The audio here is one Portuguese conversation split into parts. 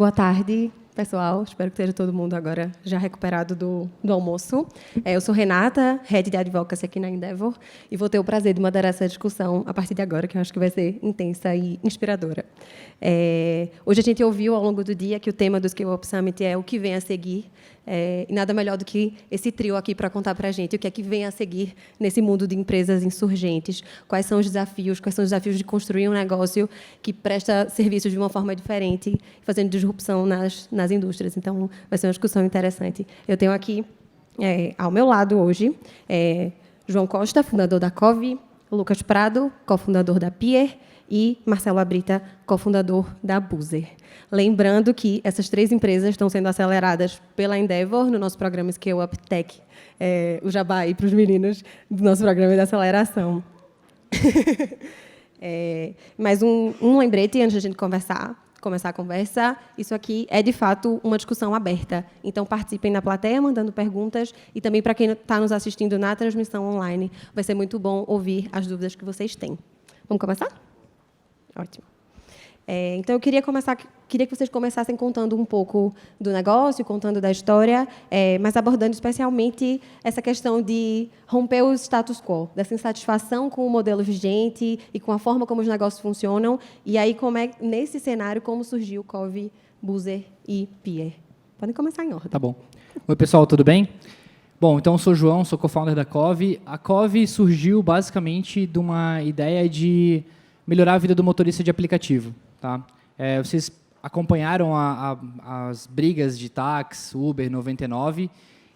Boa tarde, pessoal. Espero que esteja todo mundo agora já recuperado do almoço. Eu sou Renata, Head de Advocacy aqui na Endeavor, e vou ter o prazer de moderar essa discussão a partir de agora, que eu acho que vai ser intensa e inspiradora. Hoje a gente ouviu, ao longo do dia, que o tema do Scale Up Summit é o que vem a seguir, e nada melhor do que esse trio aqui para contar para a gente o que é que vem a seguir nesse mundo de empresas insurgentes, quais são os desafios de construir um negócio que presta serviços de uma forma diferente, fazendo disrupção nas indústrias. Então, vai ser uma discussão interessante. Eu tenho aqui, ao meu lado hoje, João Costa, fundador da Cove, Lucas Prado, cofundador da Pier, e Marcelo Abrita, cofundador da Boozer. Lembrando que essas 3 empresas estão sendo aceleradas pela Endeavor no nosso programa Scale Up Tech, o jabá aí para os meninos do nosso programa de aceleração. Mais um lembrete antes de a gente começar a conversa. Isso aqui é, de fato, uma discussão aberta. Então, participem na plateia, mandando perguntas, e também para quem está nos assistindo na transmissão online, vai ser muito bom ouvir as dúvidas que vocês têm. Vamos começar? Ótimo. Então, eu queria que vocês começassem contando um pouco do negócio, contando da história, mas abordando especialmente essa questão de romper o status quo, dessa insatisfação com o modelo vigente e com a forma como os negócios funcionam, e aí, nesse cenário, como surgiu Cove, Boozer e Pier. Podem começar em ordem. Tá bom. Oi, pessoal, tudo bem? Bom, então, eu sou o João, sou co-founder da Cove. A Cove surgiu, basicamente, de uma ideia de melhorar a vida do motorista de aplicativo. Tá? Vocês acompanharam as brigas de táxi, Uber, 99,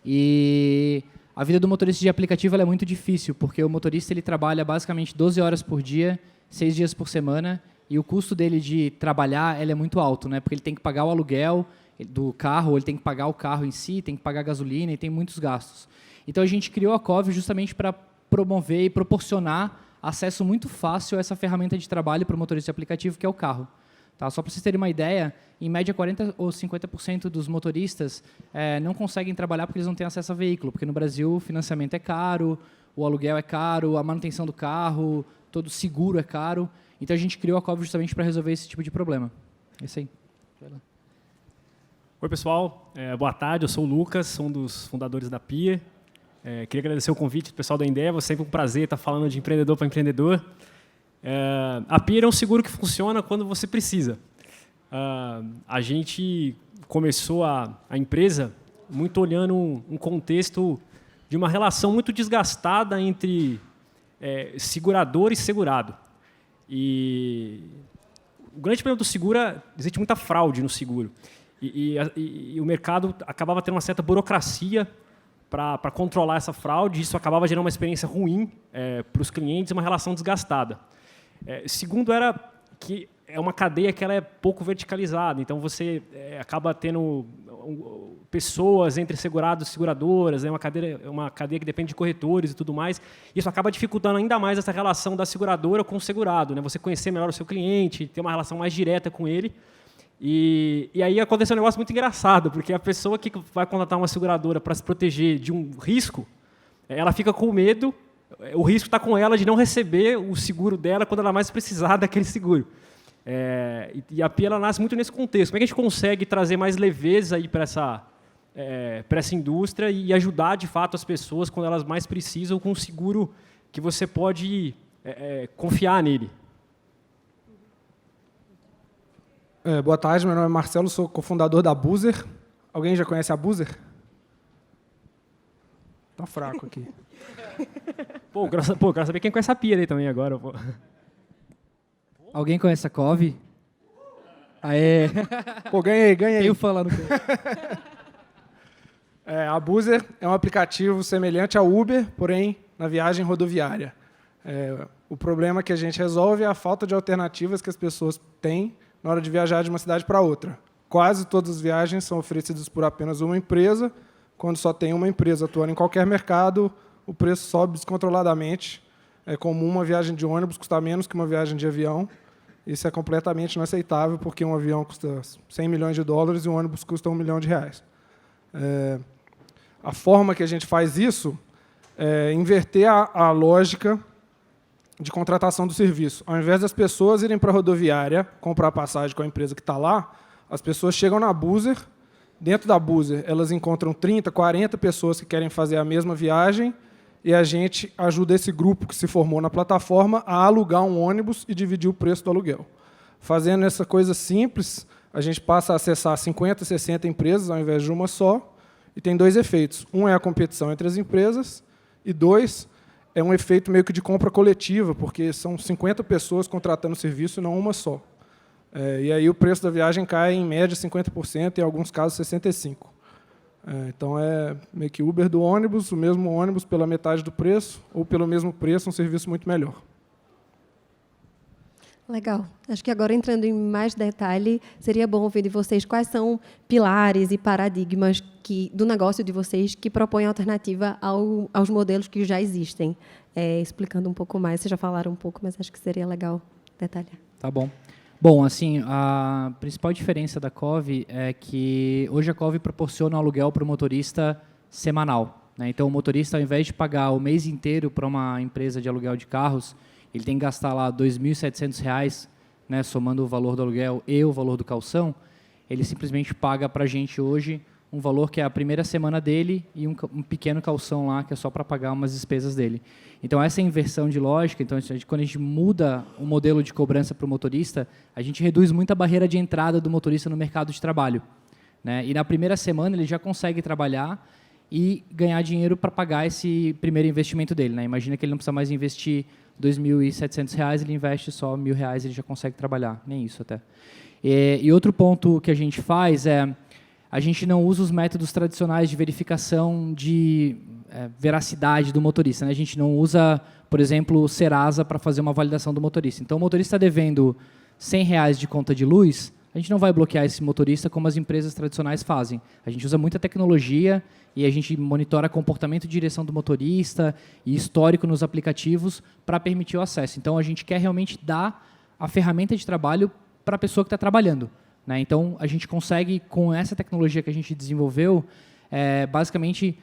e a vida do motorista de aplicativo ela é muito difícil, porque o motorista ele trabalha basicamente 12 horas por dia, 6 dias por semana, e o custo dele de trabalhar ele é muito alto, né? Porque ele tem que pagar o aluguel do carro, ele tem que pagar o carro em si, tem que pagar a gasolina e tem muitos gastos. Então, a gente criou a Cove justamente para promover e proporcionar acesso muito fácil a essa ferramenta de trabalho para o motorista de aplicativo, que é o carro. Tá? Só para vocês terem uma ideia, em média 40% ou 50% dos motoristas não conseguem trabalhar porque eles não têm acesso a veículo, porque no Brasil o financiamento é caro, o aluguel é caro, a manutenção do carro, todo o seguro é caro. Então, a gente criou a Cove justamente para resolver esse tipo de problema. É isso aí. Oi, pessoal. Boa tarde, eu sou o Lucas, sou um dos fundadores da Pier. Queria agradecer o convite do pessoal da Endeavor, sempre um prazer estar falando de empreendedor para empreendedor. A Pier é um seguro que funciona quando você precisa. A gente começou a empresa muito olhando um contexto de uma relação muito desgastada entre segurador e segurado. E o grande problema do seguro é existe muita fraude no seguro. E o mercado acabava tendo uma certa burocracia para controlar essa fraude, isso acabava gerando uma experiência ruim para os clientes, uma relação desgastada. Segundo era que é uma cadeia que ela é pouco verticalizada, então você acaba tendo pessoas entre segurados e seguradoras, é uma cadeia que depende de corretores e tudo mais, e isso acaba dificultando ainda mais essa relação da seguradora com o segurado, né? Você conhecer melhor o seu cliente, ter uma relação mais direta com ele. E aí aconteceu um negócio muito engraçado, porque a pessoa que vai contratar uma seguradora para se proteger de um risco, ela fica com medo, o risco está com ela de não receber o seguro dela quando ela mais precisar daquele seguro. E a Pia ela nasce muito nesse contexto. Como é que a gente consegue trazer mais leveza aí para essa indústria e ajudar, de fato, as pessoas quando elas mais precisam com um seguro que você pode confiar nele? Boa tarde, meu nome é Marcelo, sou cofundador da Boozer. Alguém já conhece a Boozer? Tá fraco aqui. Quero saber quem conhece a Pia aí também agora. Pô. Alguém conhece a Cove? Aê! Pô, ganhei. Tem o fã lá no A Boozer é um aplicativo semelhante ao Uber, porém na viagem rodoviária. O problema que a gente resolve é a falta de alternativas que as pessoas têm na hora de viajar de uma cidade para outra. Quase todas as viagens são oferecidas por apenas uma empresa. Quando só tem uma empresa atuando em qualquer mercado, o preço sobe descontroladamente. É comum uma viagem de ônibus custar menos que uma viagem de avião. Isso é completamente inaceitável, porque um avião custa 100 milhões de dólares e um ônibus custa 1 milhão de reais. A forma que a gente faz isso é inverter a lógica de contratação do serviço. Ao invés das pessoas irem para a rodoviária comprar passagem com a empresa que está lá, As pessoas chegam na Buser, dentro da Buser elas encontram 30, 40 pessoas que querem fazer a mesma viagem e a gente ajuda esse grupo que se formou na plataforma a alugar um ônibus e dividir o preço do aluguel. Fazendo essa coisa simples, a gente passa a acessar 50, 60 empresas ao invés de uma só, e tem 2 efeitos. Um é a competição entre as empresas, e 2 é um efeito meio que de compra coletiva, porque são 50 pessoas contratando o serviço e não uma só. E aí o preço da viagem cai em média 50%, em alguns casos 65%. Então é meio que Uber do ônibus, o mesmo ônibus pela metade do preço, ou pelo mesmo preço, um serviço muito melhor. Legal. Acho que agora, entrando em mais detalhe, seria bom ouvir de vocês quais são pilares e paradigmas do negócio de vocês que propõem alternativa aos modelos que já existem. Explicando um pouco mais, vocês já falaram um pouco, mas acho que seria legal detalhar. Tá bom. Bom, assim, a principal diferença da Cove é que hoje a Cove proporciona um aluguel para o motorista semanal, né? Então, o motorista, ao invés de pagar o mês inteiro para uma empresa de aluguel de carros, ele tem que gastar lá R$ 2.700, né, somando o valor do aluguel e o valor do calção, ele simplesmente paga para a gente hoje um valor que é a primeira semana dele e um pequeno calção lá, que é só para pagar umas despesas dele. Então, essa inversão de lógica, então, quando a gente muda o modelo de cobrança para o motorista, a gente reduz muito a barreira de entrada do motorista no mercado de trabalho, né? E na primeira semana ele já consegue trabalhar e ganhar dinheiro para pagar esse primeiro investimento dele, né? Imagina que ele não precisa mais investir R$ 2.700, ele investe só R$ 1.000, ele já consegue trabalhar, nem isso até. E outro ponto que a gente faz é, a gente não usa os métodos tradicionais de verificação de veracidade do motorista, né? A gente não usa, por exemplo, o Serasa para fazer uma validação do motorista. Então, o motorista está devendo R$ 100 de conta de luz, a gente não vai bloquear esse motorista como as empresas tradicionais fazem. A gente usa muita tecnologia e a gente monitora comportamento de direção do motorista e histórico nos aplicativos para permitir o acesso. Então, a gente quer realmente dar a ferramenta de trabalho para a pessoa que está trabalhando, né? Então, a gente consegue, com essa tecnologia que a gente desenvolveu, basicamente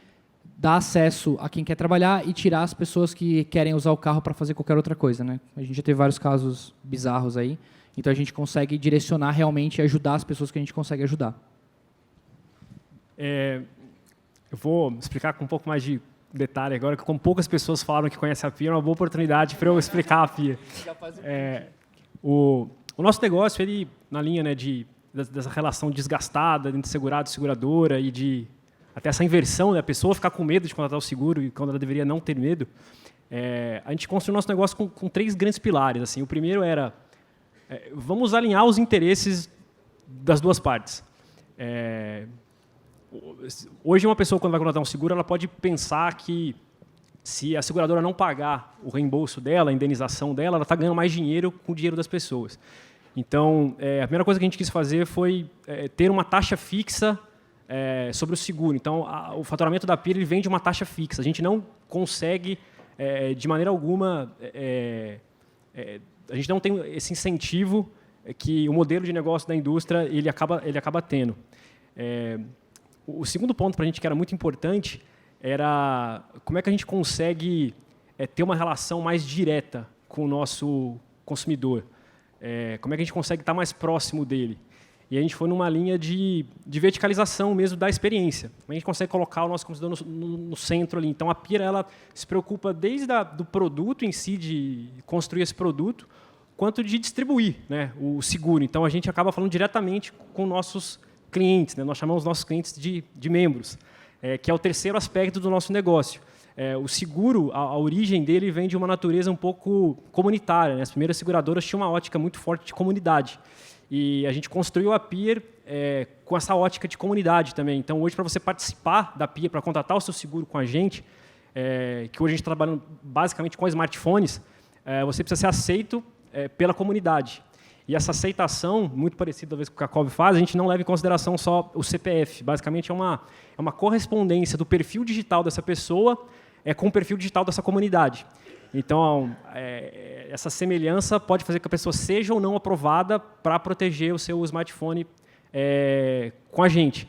dar acesso a quem quer trabalhar e tirar as pessoas que querem usar o carro para fazer qualquer outra coisa, né? A gente já teve vários casos bizarros aí. Então, a gente consegue direcionar realmente e ajudar as pessoas que a gente consegue ajudar. Eu vou explicar com um pouco mais de detalhe agora, que como poucas pessoas falaram que conhecem a Pia, é uma boa oportunidade para eu explicar a Pia. O nosso negócio, ele, na linha, né, dessa relação desgastada entre segurado e seguradora e até essa inversão, né, a pessoa ficar com medo de contratar o seguro e quando ela deveria não ter medo, a gente construiu o nosso negócio com 3 grandes pilares. Assim. O primeiro era, vamos alinhar os interesses das duas partes. Hoje, uma pessoa, quando vai contratar um seguro, ela pode pensar que, se a seguradora não pagar o reembolso dela, a indenização dela, ela está ganhando mais dinheiro com o dinheiro das pessoas. Então, a primeira coisa que a gente quis fazer foi ter uma taxa fixa sobre o seguro. Então, o faturamento da Pia ele vem de uma taxa fixa. A gente não consegue, de maneira alguma, a gente não tem esse incentivo que o modelo de negócio da indústria ele acaba tendo. O segundo ponto para a gente que era muito importante era como é que a gente consegue ter uma relação mais direta com o nosso consumidor. Como é que a gente consegue estar mais próximo dele. E a gente foi numa linha de verticalização mesmo da experiência. Como a gente consegue colocar o nosso consumidor no centro ali. Então, a Pia ela se preocupa desde do produto em si, de construir esse produto, quanto de distribuir, né, o seguro. Então, a gente acaba falando diretamente com nossos clientes, né? Nós chamamos nossos clientes de membros, que é o terceiro aspecto do nosso negócio. O seguro, a origem dele vem de uma natureza um pouco comunitária, né? As primeiras seguradoras tinham uma ótica muito forte de comunidade. E a gente construiu a Pier com essa ótica de comunidade também. Então, hoje, para você participar da Pier, para contratar o seu seguro com a gente, que hoje a gente está trabalhando basicamente com smartphones, você precisa ser aceito pela comunidade. E essa aceitação, muito parecida talvez com o que a Cove faz, a gente não leva em consideração só o CPF. Basicamente, é uma correspondência do perfil digital dessa pessoa com o perfil digital dessa comunidade. Então, essa semelhança pode fazer que a pessoa seja ou não aprovada para proteger o seu smartphone com a gente.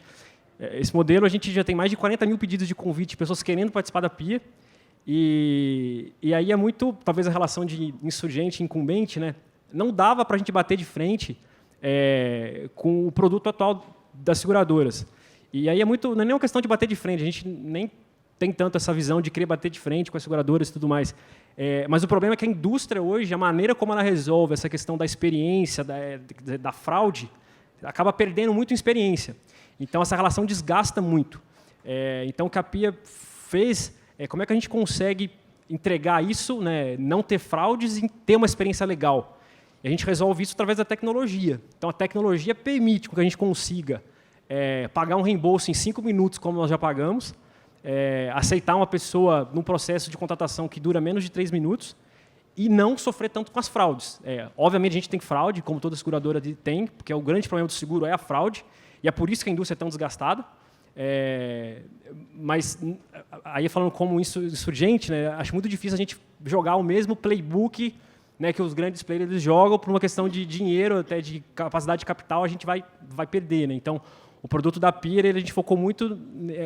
Esse modelo, a gente já tem mais de 40 mil pedidos de convite de pessoas querendo participar da Pia. E aí é muito, talvez, a relação de insurgente e incumbente, né? Não dava para a gente bater de frente com o produto atual das seguradoras. E aí não é nem uma questão de bater de frente, a gente nem tem tanto essa visão de querer bater de frente com as seguradoras e tudo mais. Mas o problema é que a indústria hoje, a maneira como ela resolve essa questão da experiência, da fraude, acaba perdendo muito em experiência. Então, essa relação desgasta muito. Então, o que a Pia fez como é que a gente consegue entregar isso, né, não ter fraudes e ter uma experiência legal. E a gente resolve isso através da tecnologia. Então, a tecnologia permite que a gente consiga pagar um reembolso em 5 minutos, como nós já pagamos, aceitar uma pessoa num processo de contratação que dura menos de 3 minutos e não sofrer tanto com as fraudes. Obviamente, a gente tem fraude, como toda seguradora tem, porque o grande problema do seguro é a fraude, e é por isso que a indústria é tão desgastada. Mas, aí falando como insurgente, né, acho muito difícil a gente jogar o mesmo playbook, né, que os grandes players eles jogam por uma questão de dinheiro, até de capacidade de capital, a gente vai perder. Né? Então, o produto da Pia, a gente focou muito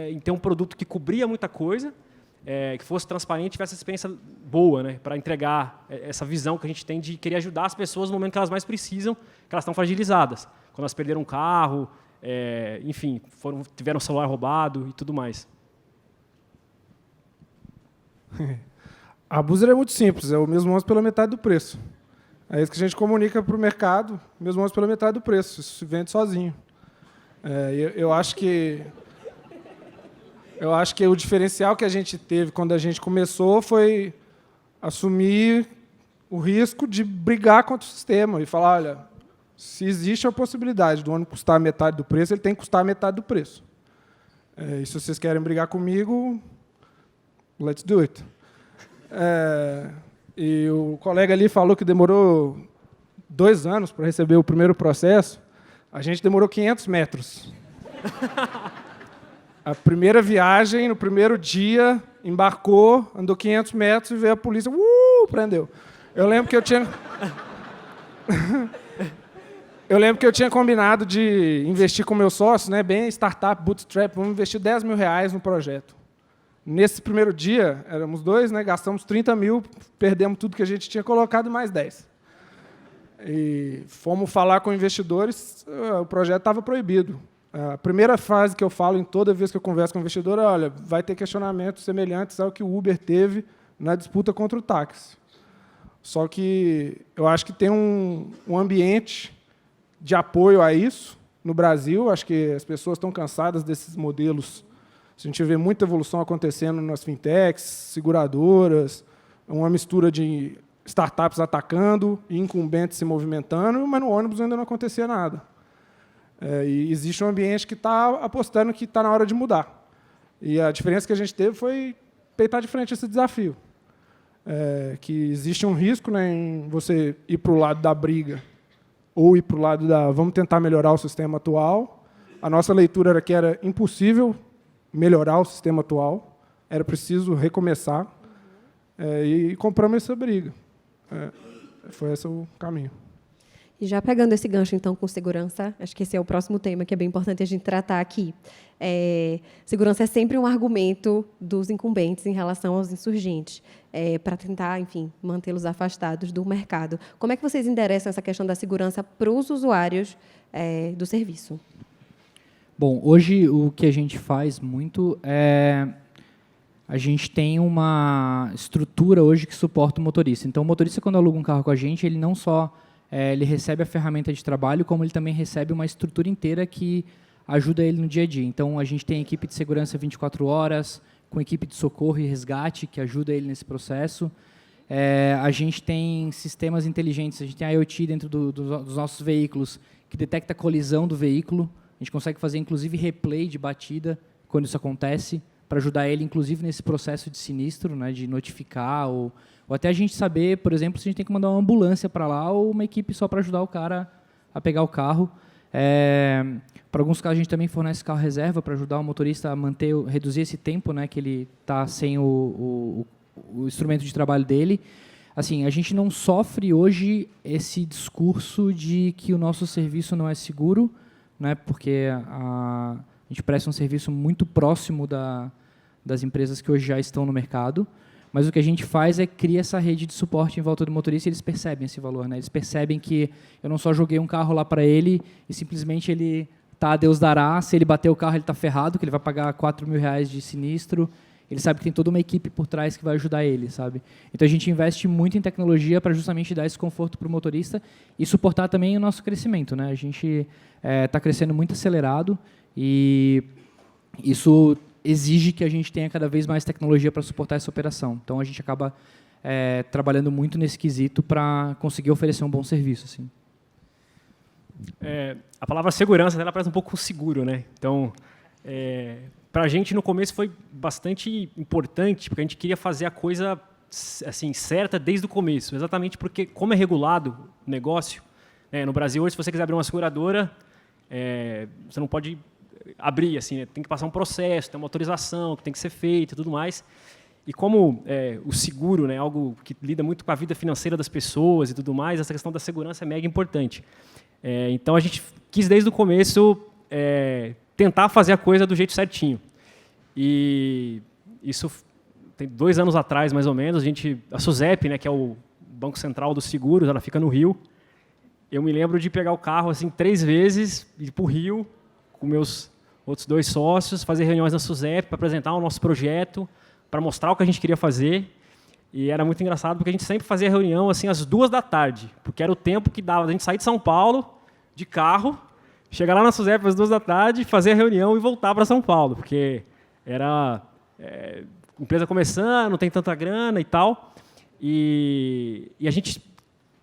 em ter um produto que cobria muita coisa, que fosse transparente, tivesse essa experiência boa, né, para entregar essa visão que a gente tem de querer ajudar as pessoas no momento que elas mais precisam, que elas estão fragilizadas. Quando elas perderam um carro, enfim, tiveram o celular roubado e tudo mais. A Buser é muito simples, é o mesmo ônibus pela metade do preço. É isso que a gente comunica para o mercado, o mesmo ônibus pela metade do preço, isso se vende sozinho. Eu acho que o diferencial que a gente teve quando a gente começou foi assumir o risco de brigar contra o sistema e falar, olha, se existe a possibilidade do ônibus custar a metade do preço, ele tem que custar a metade do preço. E se vocês querem brigar comigo, let's do it. E o colega ali falou que demorou 2 anos para receber o primeiro processo. A gente demorou 500 metros. A primeira viagem, no primeiro dia, embarcou, andou 500 metros e veio a polícia, prendeu. Eu lembro que eu tinha combinado de investir com meu sócio, né, bem startup, bootstrap, vamos investir R$10 mil no projeto. Nesse primeiro dia, éramos 2, né, gastamos 30 mil, perdemos tudo que a gente tinha colocado e mais 10. E fomos falar com investidores, o projeto estava proibido. A primeira frase que eu falo em toda vez que eu converso com o investidor é, olha, vai ter questionamentos semelhantes ao que o Uber teve na disputa contra o táxi. Só que eu acho que tem um ambiente de apoio a isso no Brasil. Acho que as pessoas estão cansadas desses modelos. A gente vê muita evolução acontecendo nas fintechs, seguradoras, uma mistura de startups atacando e incumbentes se movimentando, mas no ônibus ainda não acontecia nada. E existe um ambiente que está apostando que está na hora de mudar. E a diferença que a gente teve foi peitar de frente esse desafio. Que existe um risco, né, em você ir para o lado da briga ou ir para o lado da vamos tentar melhorar o sistema atual. A nossa leitura era que era impossível melhorar o sistema atual, era preciso recomeçar, e compramos essa briga. Foi esse o caminho. E já pegando esse gancho, então, com segurança, acho que esse é o próximo tema que é bem importante a gente tratar aqui. Segurança é sempre um argumento dos incumbentes em relação aos insurgentes, para tentar, enfim, mantê-los afastados do mercado. Como é que vocês endereçam essa questão da segurança para os usuários do serviço? Bom, hoje o que a gente faz muito a gente tem uma estrutura hoje que suporta o motorista. Então, o motorista, quando aluga um carro com a gente, ele não só ele recebe a ferramenta de trabalho, como ele também recebe uma estrutura inteira que ajuda ele no dia a dia. Então, a gente tem equipe de segurança 24 horas, com equipe de socorro e resgate, que ajuda ele nesse processo. A gente tem sistemas inteligentes, a gente tem a IoT dentro dos nossos veículos, que detecta a colisão do veículo. A gente consegue fazer, inclusive, replay de batida quando isso acontece, para ajudar ele, inclusive, nesse processo de sinistro, né, de notificar, ou até a gente saber, por exemplo, se a gente tem que mandar uma ambulância para lá ou uma equipe só para ajudar o cara a pegar o carro. Para alguns casos, a gente também fornece carro reserva para ajudar o motorista a reduzir esse tempo, né, que ele está sem o instrumento de trabalho dele. Assim, a gente não sofre hoje esse discurso de que o nosso serviço não é seguro, né, porque a gente presta um serviço muito próximo das empresas que hoje já estão no mercado, mas o que a gente faz é criar essa rede de suporte em volta do motorista e eles percebem esse valor, né? Eles percebem que eu não só joguei um carro lá para ele e simplesmente ele tá, Deus dará, se ele bater o carro ele está ferrado, que ele vai pagar R$4.000 de sinistro, ele sabe que tem toda uma equipe por trás que vai ajudar ele, sabe? Então a gente investe muito em tecnologia para justamente dar esse conforto para o motorista e suportar também o nosso crescimento, né? A gente está crescendo muito acelerado e isso exige que a gente tenha cada vez mais tecnologia para suportar essa operação. Então a gente acaba trabalhando muito nesse quesito para conseguir oferecer um bom serviço, assim. A palavra segurança, ela parece um pouco seguro, né? Então, para a gente no começo foi bastante importante, porque a gente queria fazer a coisa assim certa desde o começo, exatamente porque como é regulado o negócio, né, no Brasil hoje, se você quiser abrir uma seguradora, você não pode abrir, assim, né, tem que passar um processo, tem uma autorização que tem que ser feita e tudo mais. E como o seguro, né, é algo que lida muito com a vida financeira das pessoas e tudo mais, essa questão da segurança é mega importante. Então a gente quis desde o começo tentar fazer a coisa do jeito certinho. E isso tem 2 anos atrás, mais ou menos, a SUSEP, né, que é o Banco Central dos Seguros, ela fica no Rio. Eu me lembro de pegar o carro assim 3 vezes, ir para o Rio com meus outros 2 sócios, fazer reuniões na SUSEP para apresentar o nosso projeto, para mostrar o que a gente queria fazer. E era muito engraçado, porque a gente sempre fazia reunião assim às 2 da tarde, porque era o tempo que dava a gente sair de São Paulo, de carro, chegar lá na SUSEP às 2 da tarde, fazer a reunião e voltar para São Paulo, porque era empresa começando, não tem tanta grana e tal. E a gente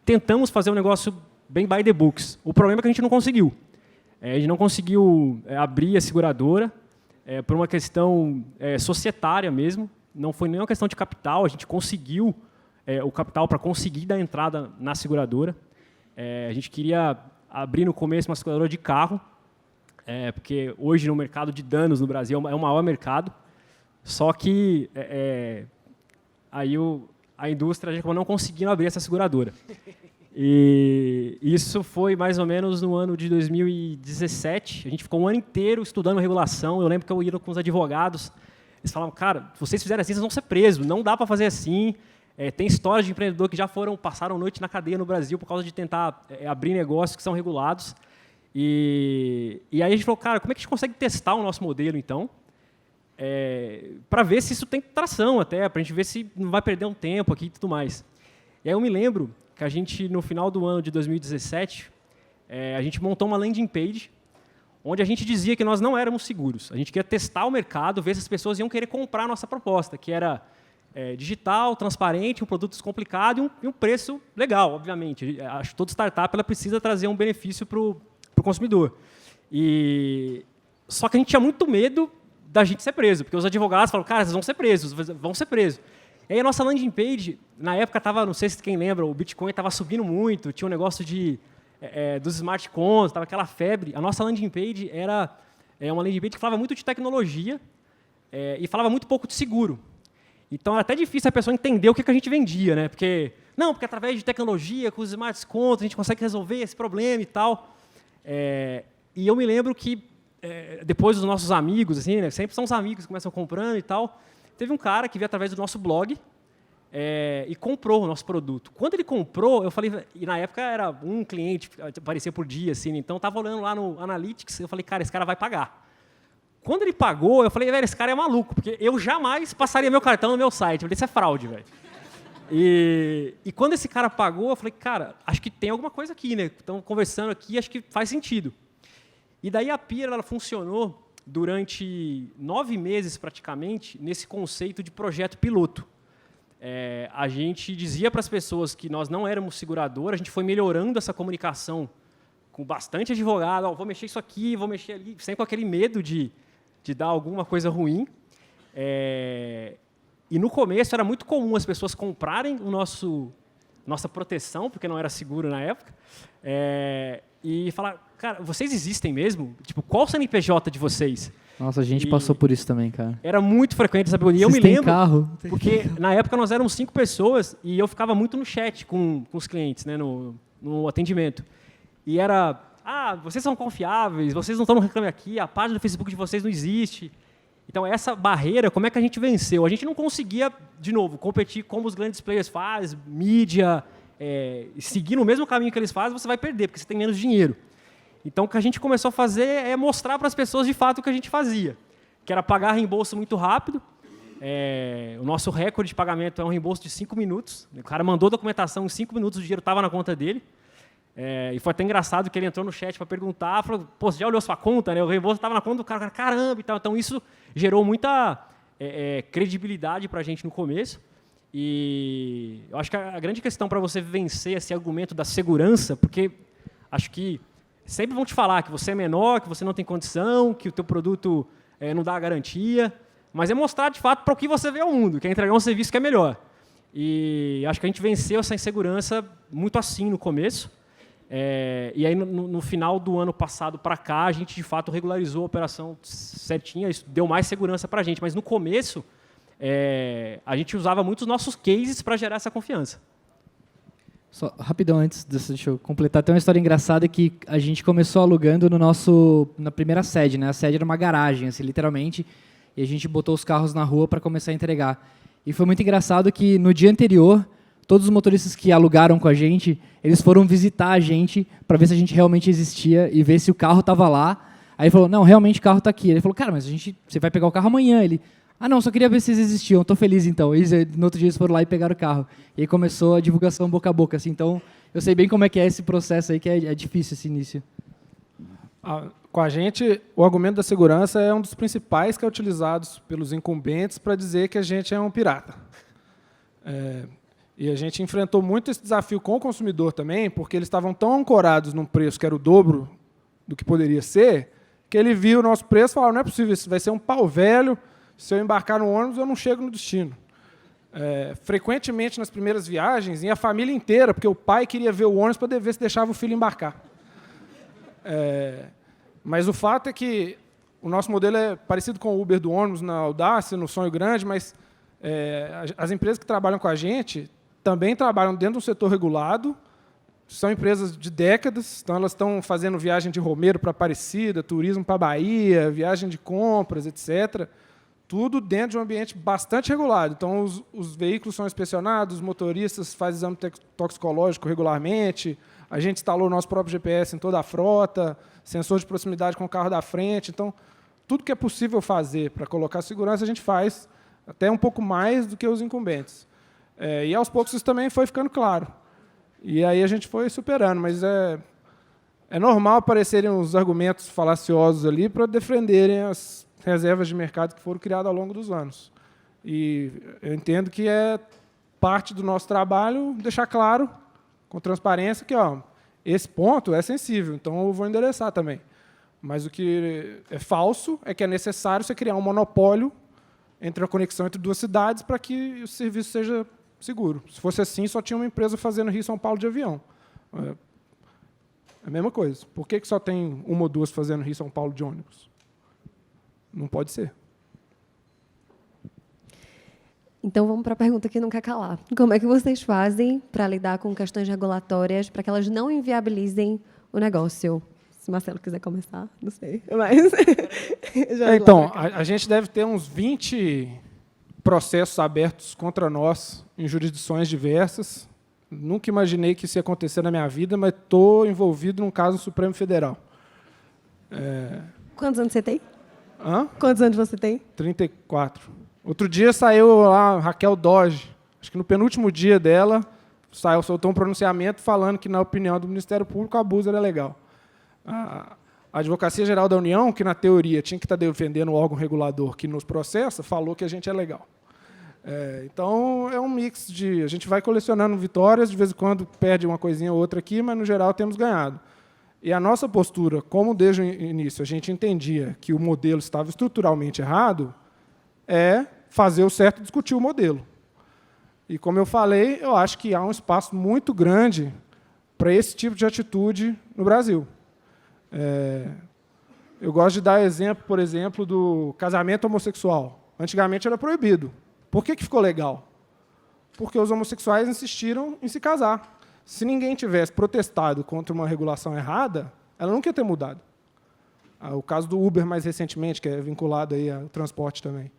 tentamos fazer um negócio bem by the books. O problema é que a gente não conseguiu. A gente não conseguiu abrir a seguradora por uma questão societária mesmo. Não foi nem uma questão de capital. A gente conseguiu o capital para conseguir dar entrada na seguradora. A gente queria abrir no começo uma seguradora de carro, porque hoje no mercado de danos no Brasil é o maior mercado. Só que aí a indústria a gente acabou não conseguindo abrir essa seguradora. E isso foi mais ou menos no ano de 2017. A gente ficou um ano inteiro estudando regulação. Eu lembro que eu ia com os advogados. Eles falavam, cara, se vocês fizerem assim, vocês vão ser presos. Não dá para fazer assim. Tem histórias de empreendedor que já passaram noite na cadeia no Brasil por causa de tentar abrir negócios que são regulados. E aí a gente falou, cara, como é que a gente consegue testar o nosso modelo, então? Para ver se isso tem tração até, para a gente ver se não vai perder um tempo aqui e tudo mais. E aí eu me lembro que a gente, no final do ano de 2017, a gente montou uma landing page onde a gente dizia que nós não éramos seguros. A gente queria testar o mercado, ver se as pessoas iam querer comprar a nossa proposta, que era digital, transparente, um produto descomplicado e um preço legal, obviamente. Acho que toda startup ela precisa trazer um benefício para o consumidor. Só que a gente tinha muito medo da gente ser preso, porque os advogados falaram, cara, vocês vão ser presos, vão ser presos. E aí a nossa landing page, na época estava, não sei se quem lembra, o Bitcoin estava subindo muito, tinha um negócio dos smart contracts, estava aquela febre. A nossa landing page era uma landing page que falava muito de tecnologia e falava muito pouco de seguro. Então era até difícil a pessoa entender o que a gente vendia, né? Porque através de tecnologia, com os smart contracts, a gente consegue resolver esse problema e tal. E eu me lembro que depois dos nossos amigos, assim, né, sempre são os amigos que começam comprando e tal, teve um cara que veio através do nosso blog e comprou o nosso produto. Quando ele comprou, eu falei, e na época era um cliente que aparecia por dia, assim, então eu estava olhando lá no Analytics, eu falei, cara, esse cara vai pagar. Quando ele pagou, eu falei, velho, esse cara é maluco, porque eu jamais passaria meu cartão no meu site. Eu falei, isso é fraude, velho. E quando esse cara pagou, eu falei, cara, acho que tem alguma coisa aqui, né? Estamos conversando aqui, acho que faz sentido. E daí a Pia ela funcionou durante 9 meses, praticamente, nesse conceito de projeto piloto. A gente dizia para as pessoas que nós não éramos seguradora, a gente foi melhorando essa comunicação com bastante advogado, vou mexer isso aqui, vou mexer ali, sempre com aquele medo de dar alguma coisa ruim. E no começo era muito comum as pessoas comprarem nossa proteção, porque não era seguro na época, e falar, cara, vocês existem mesmo? Tipo, qual o CNPJ de vocês? Nossa, a gente passou por isso também, cara. Era muito frequente essa pergunta. E eu me lembro, porque na época nós éramos 5 pessoas e eu ficava muito no chat com os clientes, né, no atendimento. E era, vocês são confiáveis, vocês não estão no Reclame Aqui, a página do Facebook de vocês não existe. Então, essa barreira, como é que a gente venceu? A gente não conseguia, de novo, competir como os grandes players fazem, mídia, seguir no mesmo caminho que eles fazem, você vai perder, porque você tem menos dinheiro. Então, o que a gente começou a fazer é mostrar para as pessoas, de fato, o que a gente fazia, que era pagar reembolso muito rápido. O nosso recorde de pagamento é um reembolso de 5 minutos. O cara mandou documentação, em 5 minutos o dinheiro estava na conta dele. E foi até engraçado que ele entrou no chat para perguntar, falou, pô, você já olhou sua conta? Né? O reembolso estava na conta do cara, caramba! E tal. Então, isso gerou muita credibilidade para a gente no começo. E eu acho que a grande questão para você vencer esse argumento da segurança, porque acho que sempre vão te falar que você é menor, que você não tem condição, que o teu produto não dá garantia, mas é mostrar, de fato, para o que você vê ao mundo, que é entregar um serviço que é melhor. E acho que a gente venceu essa insegurança muito assim no começo. E aí, no final do ano passado para cá, a gente, de fato, regularizou a operação certinha, isso deu mais segurança para a gente. Mas, no começo, a gente usava muito os nossos cases para gerar essa confiança. Só rapidão antes, deixa eu completar, tem uma história engraçada que a gente começou alugando na primeira sede, né? A sede era uma garagem, assim, literalmente, e a gente botou os carros na rua para começar a entregar. E foi muito engraçado que no dia anterior, todos os motoristas que alugaram com a gente, eles foram visitar a gente para ver se a gente realmente existia e ver se o carro estava lá. Aí ele falou, não, realmente o carro está aqui. Ele falou, cara, mas você vai pegar o carro amanhã. Ele, não, só queria ver se vocês existiam, estou feliz então. E no outro dia eles foram lá e pegaram o carro. E aí começou a divulgação boca a boca. Assim, então, eu sei bem como é que é esse processo aí, que é difícil esse início. Com a gente, o argumento da segurança é um dos principais que é utilizado pelos incumbentes para dizer que a gente é um pirata. E a gente enfrentou muito esse desafio com o consumidor também, porque eles estavam tão ancorados num preço que era o dobro do que poderia ser, que ele viu o nosso preço e falou, não é possível, isso vai ser um pau velho, se eu embarcar no ônibus eu não chego no destino. Frequentemente, nas primeiras viagens, ia a família inteira, porque o pai queria ver o ônibus para ver se deixava o filho embarcar. Mas o fato é que o nosso modelo é parecido com o Uber do ônibus na Audácia, no Sonho Grande, mas as empresas que trabalham com a gente também trabalham dentro de um setor regulado, são empresas de décadas, então elas estão fazendo viagem de Romeiro para Aparecida, turismo para Bahia, viagem de compras, etc., tudo dentro de um ambiente bastante regulado. Então, os veículos são inspecionados, os motoristas fazem exame toxicológico regularmente, a gente instalou o nosso próprio GPS em toda a frota, sensor de proximidade com o carro da frente. Então, tudo que é possível fazer para colocar segurança, a gente faz, até um pouco mais do que os incumbentes. E, aos poucos, isso também foi ficando claro. E aí a gente foi superando, mas é normal aparecerem os argumentos falaciosos ali para defenderem as reservas de mercado que foram criadas ao longo dos anos. E eu entendo que é parte do nosso trabalho deixar claro, com transparência, que esse ponto é sensível, então eu vou endereçar também. Mas o que é falso é que é necessário você criar um monopólio entre a conexão entre duas cidades para que o serviço seja seguro. Se fosse assim, só tinha uma empresa fazendo Rio-São Paulo de avião. É a mesma coisa. Por que só tem uma ou duas fazendo Rio-São Paulo de ônibus? Não pode ser. Então, vamos para a pergunta que não quer calar. Como é que vocês fazem para lidar com questões regulatórias, para que elas não inviabilizem o negócio? Se o Marcelo quiser começar, não sei. Mas então, a gente deve ter uns 20 processos abertos contra nós em jurisdições diversas. Nunca imaginei que isso ia acontecer na minha vida, mas estou envolvido num caso no Supremo Federal. Quantos anos você tem? Hã? Quantos anos você tem? 34. Outro dia saiu lá Raquel Dodge, acho que no penúltimo dia dela, soltou um pronunciamento falando que, na opinião do Ministério Público, o abuso era legal. A Advocacia Geral da União, que na teoria tinha que estar defendendo o órgão regulador que nos processa, falou que a gente é legal. Então, é um mix de... A gente vai colecionando vitórias, de vez em quando perde uma coisinha ou outra aqui, mas, no geral, temos ganhado. E a nossa postura, como desde o início a gente entendia que o modelo estava estruturalmente errado, é fazer o certo e discutir o modelo. E, como eu falei, eu acho que há um espaço muito grande para esse tipo de atitude no Brasil. Eu gosto de dar exemplo, por exemplo, do casamento homossexual. Antigamente era proibido. Por que ficou legal? Porque os homossexuais insistiram em se casar. Se ninguém tivesse protestado contra uma regulação errada, ela nunca ia ter mudado. O caso do Uber, mais recentemente, que é vinculado aí ao transporte também.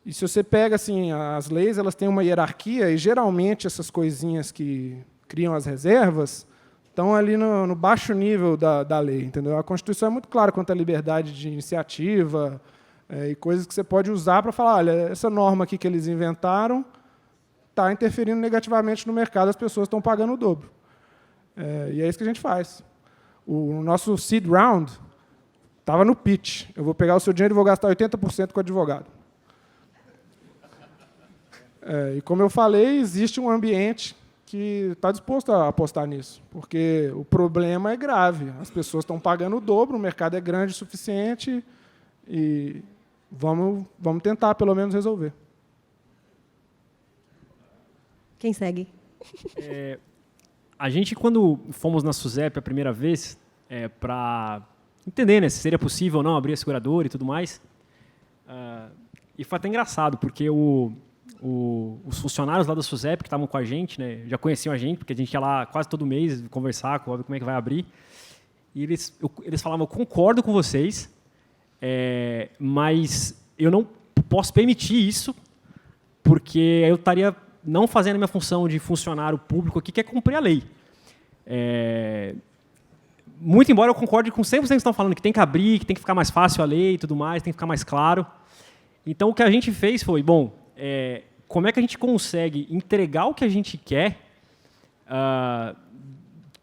E se você pega assim, as leis, elas têm uma hierarquia, e geralmente essas coisinhas que criam as reservas estão ali no baixo nível da lei. Entendeu? A Constituição é muito clara quanto à liberdade de iniciativa e coisas que você pode usar para falar, olha, essa norma aqui que eles inventaram está interferindo negativamente no mercado, as pessoas estão pagando o dobro. E é isso que a gente faz. O nosso seed round estava no pitch. Eu vou pegar o seu dinheiro e vou gastar 80% com o advogado. E como eu falei, existe um ambiente que está disposto a apostar nisso, porque o problema é grave. As pessoas estão pagando o dobro, o mercado é grande o suficiente e vamos tentar, pelo menos, resolver. Quem segue? A gente, quando fomos na SUSEP a primeira vez, para entender, né, se seria possível ou não abrir a seguradora e tudo mais, e foi até engraçado, porque os funcionários lá da SUSEP que estavam com a gente, né, já conheciam a gente, porque a gente ia lá quase todo mês conversar, ver como é que vai abrir, e eles falavam, eu concordo com vocês, mas eu não posso permitir isso, porque eu estaria não fazendo a minha função de funcionário público aqui, que é cumprir a lei. Muito embora eu concorde com 100% que estão falando que tem que abrir, que tem que ficar mais fácil a lei e tudo mais, tem que ficar mais claro. Então, o que a gente fez foi, como é que a gente consegue entregar o que a gente quer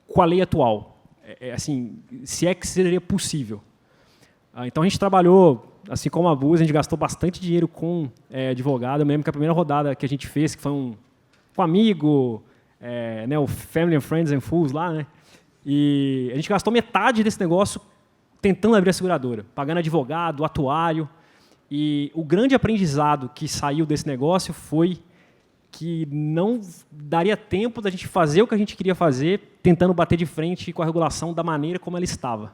com a lei atual? Assim, se é que seria possível. Então, a gente trabalhou, assim como a BUS, a gente gastou bastante dinheiro com advogado. Eu me lembro que a primeira rodada que a gente fez, que foi um amigo, né, o Family and Friends and Fools lá, né, e a gente gastou metade desse negócio tentando abrir a seguradora, pagando advogado, atuário. E o grande aprendizado que saiu desse negócio foi que não daria tempo da gente fazer o que a gente queria fazer, tentando bater de frente com a regulação da maneira como ela estava.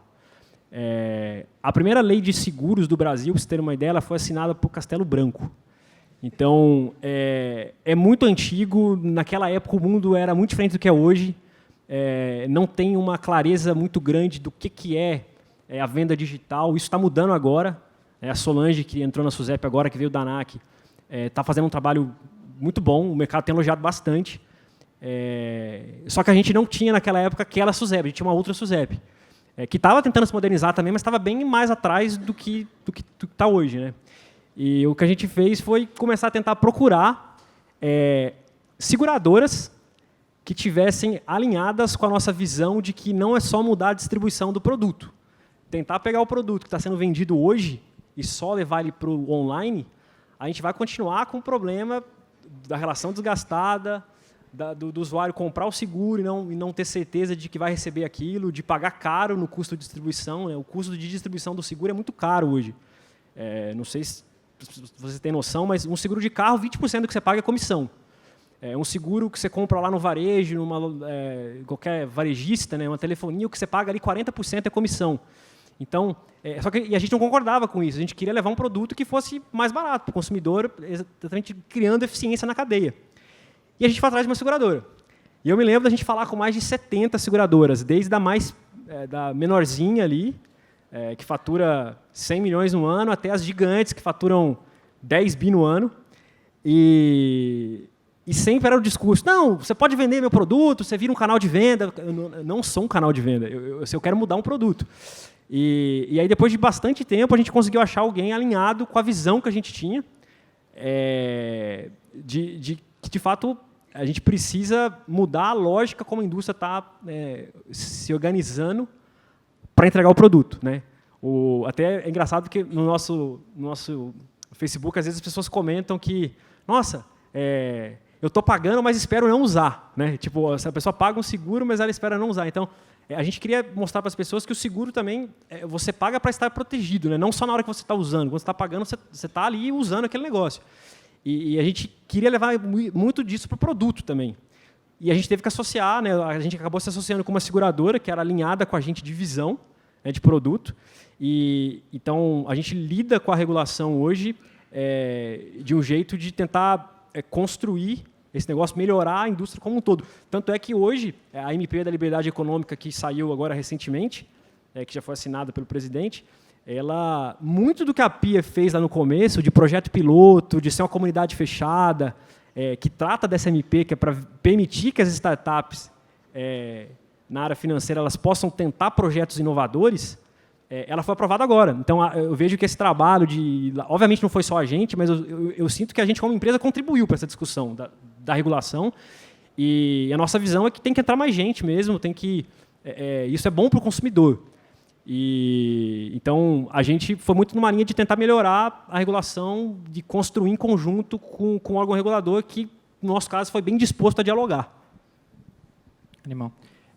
A primeira lei de seguros do Brasil, para vocês terem uma ideia, ela foi assinada por Castelo Branco. Então, é muito antigo. Naquela época, o mundo era muito diferente do que é hoje. Não tem uma clareza muito grande do que é a venda digital. Isso está mudando agora. A Solange, que entrou na SUSEP agora, que veio da ANAC, está fazendo um trabalho muito bom. O mercado tem elogiado bastante. Só que a gente não tinha, naquela época, aquela SUSEP. A gente tinha uma outra SUSEP. Que estava tentando se modernizar também, mas estava bem mais atrás do que está hoje, né? E o que a gente fez foi começar a tentar procurar seguradoras que tivessem alinhadas com a nossa visão de que não é só mudar a distribuição do produto. Tentar pegar o produto que está sendo vendido hoje e só levar ele para o online, a gente vai continuar com o problema da relação desgastada, do usuário comprar o seguro e não ter certeza de que vai receber aquilo, de pagar caro no custo de distribuição. Né? O custo de distribuição do seguro é muito caro hoje. Não sei se você tem noção, mas um seguro de carro, 20% do que você paga é comissão. Um seguro que você compra lá no varejo, qualquer varejista, né, uma telefonia, o que você paga ali 40% é comissão. Então, só que a gente não concordava com isso. A gente queria levar um produto que fosse mais barato para o consumidor, exatamente criando eficiência na cadeia. E a gente foi atrás de uma seguradora. E eu me lembro da gente falar com mais de 70 seguradoras, desde da menorzinha ali, que fatura 100 milhões no ano, até as gigantes, que faturam 10 bi no ano. E sempre era o discurso, não, você pode vender meu produto, você vira um canal de venda. Eu não sou um canal de venda, eu quero mudar um produto. E aí, depois de bastante tempo, a gente conseguiu achar alguém alinhado com a visão que a gente tinha, que, de fato, a gente precisa mudar a lógica como a indústria está se organizando para entregar o produto. Né? Até é engraçado que no nosso Facebook, às vezes, as pessoas comentam que, nossa, eu estou pagando, mas espero não usar. Né? Tipo, a pessoa paga um seguro, mas ela espera não usar. Então, a gente queria mostrar para as pessoas que o seguro também, você paga para estar protegido, né? Não só na hora que você está usando. Quando você está pagando, você está ali usando aquele negócio. E a gente queria levar muito disso para o produto também. E a gente teve que associar, né? A gente acabou se associando com uma seguradora que era alinhada com a gente de visão, né, de produto. Então, a gente lida com a regulação hoje de um jeito de tentar construir esse negócio, melhorar a indústria como um todo. Tanto é que hoje, a MP da Liberdade Econômica, que saiu agora recentemente, que já foi assinada pelo presidente, muito do que a PIA fez lá no começo, de projeto piloto, de ser uma comunidade fechada, que trata dessa MP, que é para permitir que as startups na área financeira elas possam tentar projetos inovadores, ela foi aprovada agora. Então, eu vejo que esse trabalho obviamente não foi só a gente, mas eu sinto que a gente, como empresa, contribuiu para essa discussão da regulação. E a nossa visão é que tem que entrar mais gente mesmo, isso é bom para o consumidor. Então, a gente foi muito numa linha de tentar melhorar a regulação, de construir em conjunto com o órgão regulador, que, no nosso caso, foi bem disposto a dialogar. Animal.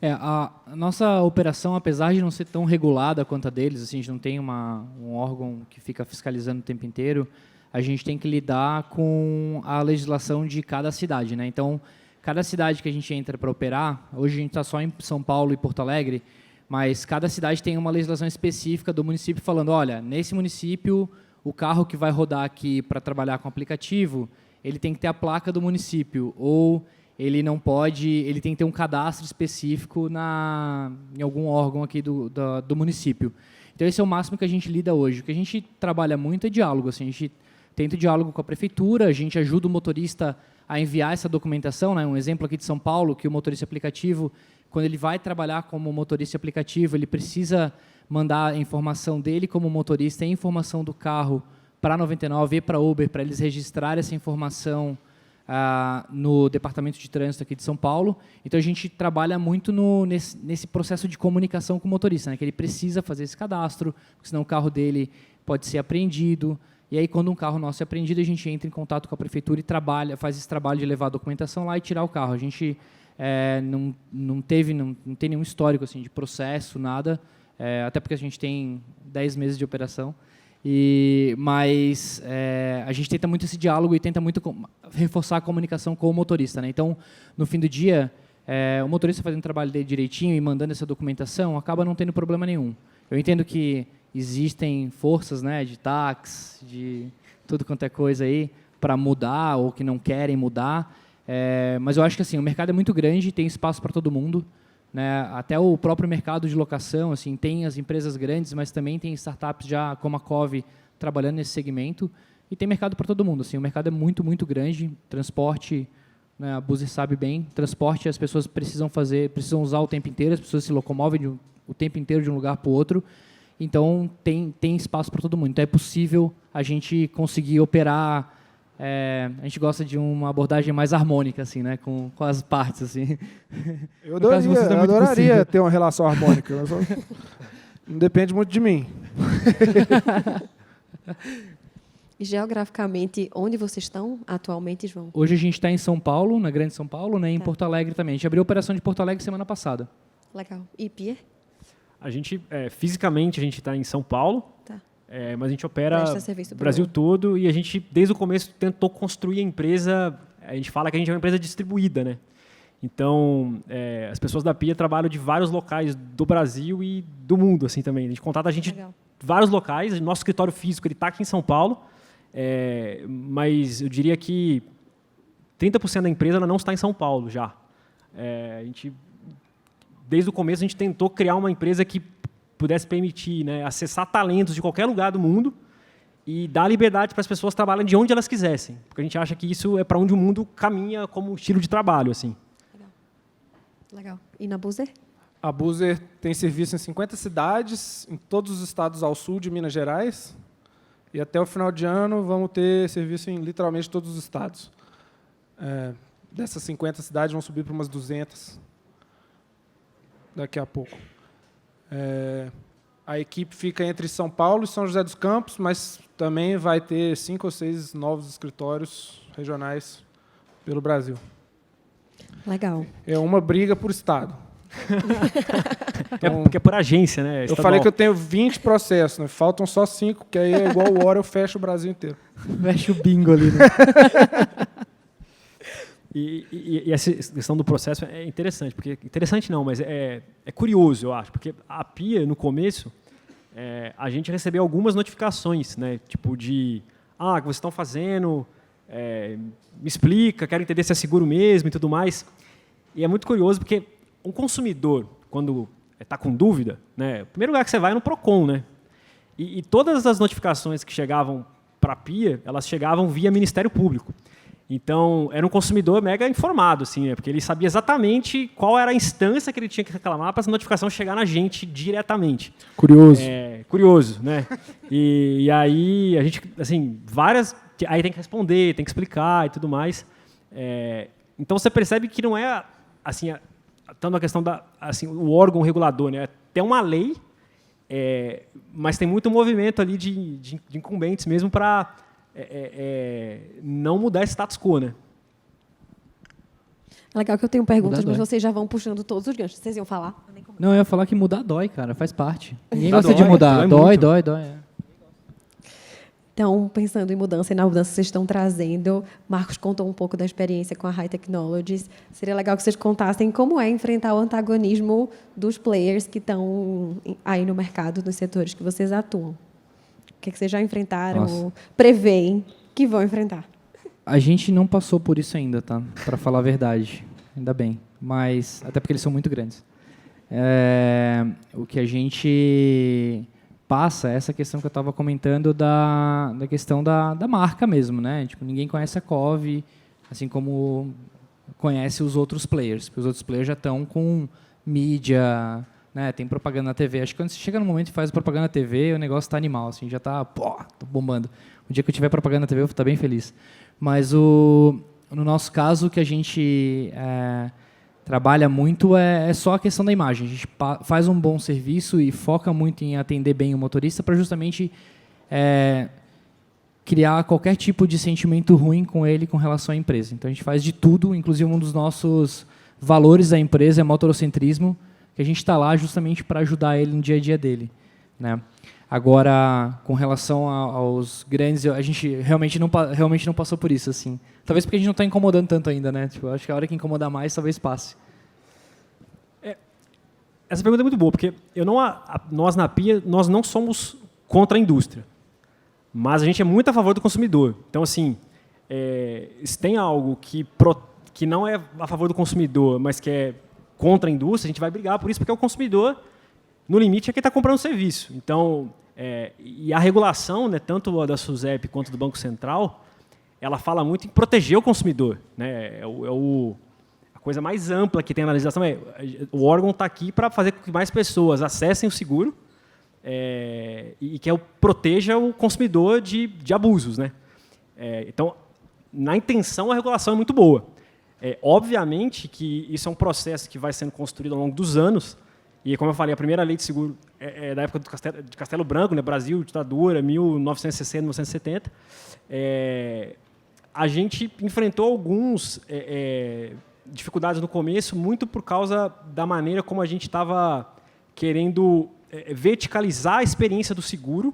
A nossa operação, apesar de não ser tão regulada quanto a deles, assim, a gente não tem um órgão que fica fiscalizando o tempo inteiro, a gente tem que lidar com a legislação de cada cidade, né? Então, cada cidade que a gente entra para operar, hoje a gente está só em São Paulo e Porto Alegre, mas cada cidade tem uma legislação específica do município falando, olha, nesse município, o carro que vai rodar aqui para trabalhar com o aplicativo, ele tem que ter a placa do município, ou ele não pode, ele tem que ter um cadastro específico em algum órgão aqui do município. Então, esse é o máximo que a gente lida hoje. O que a gente trabalha muito é diálogo. Assim, a gente tenta diálogo com a prefeitura, a gente ajuda o motorista a enviar essa documentação. Né? Um exemplo aqui de São Paulo, que o motorista aplicativo, quando ele vai trabalhar como motorista aplicativo, ele precisa mandar a informação dele como motorista e a informação do carro para a 99 e para a Uber, para eles registrarem essa informação no Departamento de Trânsito aqui de São Paulo. Então, a gente trabalha muito nesse processo de comunicação com o motorista, né? Que ele precisa fazer esse cadastro, porque senão o carro dele pode ser apreendido. E aí, quando um carro nosso é apreendido, a gente entra em contato com a prefeitura e faz esse trabalho de levar a documentação lá e tirar o carro. A gente não tem nenhum histórico assim, de processo, nada, até porque a gente tem 10 meses de operação. Mas a gente tenta muito esse diálogo e tenta muito reforçar a comunicação com o motorista. Né? Então, no fim do dia, o motorista fazendo o trabalho dele direitinho e mandando essa documentação, acaba não tendo problema nenhum. Eu entendo que existem forças, né, de táxi, de tudo quanto é coisa aí, para mudar ou que não querem mudar. Mas eu acho que assim, o mercado é muito grande, tem espaço para todo mundo. Né? Até o próprio mercado de locação, assim, tem as empresas grandes, mas também tem startups já como a Cove trabalhando nesse segmento e tem mercado para todo mundo. Assim, o mercado é muito, muito grande. Transporte, né, a Buzi sabe bem, transporte as pessoas precisam usar o tempo inteiro, as pessoas se locomovem o tempo inteiro de um lugar para o outro. Então, tem espaço para todo mundo. Então, é possível a gente conseguir operar. A gente gosta de uma abordagem mais harmônica, assim, né, com as partes, assim. Eu adoraria ter uma relação harmônica. Não depende muito de mim. E geograficamente, onde vocês estão atualmente, João? Hoje a gente está em São Paulo, na Grande São Paulo, né, em Porto Alegre também. A gente abriu a operação de Porto Alegre semana passada. Legal. E Pia? A gente, fisicamente, a gente está em São Paulo. Tá. Mas a gente opera o Brasil todo e a gente, desde o começo, tentou construir a empresa. A gente fala que a gente é uma empresa distribuída, né? Então, as pessoas da Pia trabalham de vários locais do Brasil e do mundo, assim, também. A gente contata a gente de vários locais. Nosso escritório físico está aqui em São Paulo, mas eu diria que 30% da empresa ela não está em São Paulo já. Desde o começo, a gente tentou criar uma empresa que pudesse permitir, né, acessar talentos de qualquer lugar do mundo e dar liberdade para as pessoas trabalharem de onde elas quisessem. Porque a gente acha que isso é para onde o mundo caminha como estilo de trabalho. Assim. Legal. E na Buzer? A Buzer tem serviço em 50 cidades, em todos os estados ao sul de Minas Gerais. E até o final de ano vamos ter serviço em literalmente todos os estados. Dessas 50 cidades vão subir para umas 200 daqui a pouco. A equipe fica entre São Paulo e São José dos Campos, mas também vai ter 5 ou 6 novos escritórios regionais pelo Brasil. Legal. É uma briga por estado. Então, porque é por agência, né? Eu falei que eu tenho 20 processos, né? Faltam só 5, que aí é igual o hora eu fecho o Brasil inteiro. Fecha o bingo ali, né? E essa questão do processo é interessante, porque interessante não, mas é curioso, eu acho, porque a Pia, no começo, a gente recebeu algumas notificações, né, tipo de, o que vocês estão fazendo, me explica, quero entender se é seguro mesmo e tudo mais. E é muito curioso, porque um consumidor, quando está com dúvida, né? O primeiro lugar que você vai é no Procon, né? E todas as notificações que chegavam para a Pia, elas chegavam via Ministério Público. Então, era um consumidor mega informado, assim, né? Porque ele sabia exatamente qual era a instância que ele tinha que reclamar para essa notificação chegar na gente diretamente. Curioso. Curioso, né? E aí, a gente, assim, várias... Aí tem que responder, tem que explicar e tudo mais. Então, você percebe que não é, assim, tanto a questão da... Assim, o órgão regulador, né? Tem uma lei, mas tem muito movimento ali de incumbentes mesmo para... não mudar esse status quo, né? É legal que eu tenho perguntas, Mudar mas dói. vocês já vão puxando todos os ganchos. Vocês iam falar? Não, eu ia falar que mudar dói, cara, faz parte. Ninguém Mudar gosta de dói, mudar. dói Dói, muito. dói. Então, pensando em mudança e na mudança que vocês estão trazendo, Marcos contou um pouco da experiência com a High Technologies. Seria legal que vocês contassem como é enfrentar o antagonismo dos players que estão aí no mercado, nos setores que vocês atuam. O que vocês já enfrentaram, Nossa. preveem que vão enfrentar? A gente não passou por isso ainda, tá? Para falar a verdade. Ainda bem. Mas, até porque eles são muito grandes. O que a gente passa é essa questão que eu estava comentando da questão da marca mesmo, né? Tipo, ninguém conhece a Cove, assim como conhece os outros players. Porque os outros players já estão com mídia, né? Tem propaganda na TV. Acho que quando você chega no momento e faz propaganda na TV, o negócio está animal, assim, já está bombando. O dia que eu tiver propaganda na TV, eu vou estar bem feliz. Mas no nosso caso, o que a gente trabalha muito é só a questão da imagem. A gente faz um bom serviço e foca muito em atender bem o motorista para justamente criar qualquer tipo de sentimento ruim com ele com relação à empresa. Então, a gente faz de tudo, inclusive um dos nossos valores da empresa é motorocentrismo, que a gente está lá justamente para ajudar ele no dia a dia dele, né? Agora, com relação aos grandes, a gente realmente não passou por isso, assim. Talvez porque a gente não está incomodando tanto ainda, né? Tipo, acho que a hora que incomodar mais, talvez passe. Essa pergunta é muito boa, porque nós na Pia, nós não somos contra a indústria, mas a gente é muito a favor do consumidor. Então, assim, se tem algo que não é a favor do consumidor, mas que é contra a indústria, a gente vai brigar por isso, porque o consumidor, no limite, é quem está comprando o serviço. Então, e a regulação, né, tanto a da SUSEP quanto do Banco Central, ela fala muito em proteger o consumidor, né? A coisa mais ampla que tem na legislação o órgão está aqui para fazer com que mais pessoas acessem o seguro e que proteja o consumidor de abusos, né? Então, na intenção, a regulação é muito boa. Obviamente que isso é um processo que vai sendo construído ao longo dos anos. E, como eu falei, a primeira lei de seguro é da época de Castelo Branco, né? Brasil, ditadura, 1960, 1970. A gente enfrentou algumas dificuldades no começo, muito por causa da maneira como a gente estava querendo verticalizar a experiência do seguro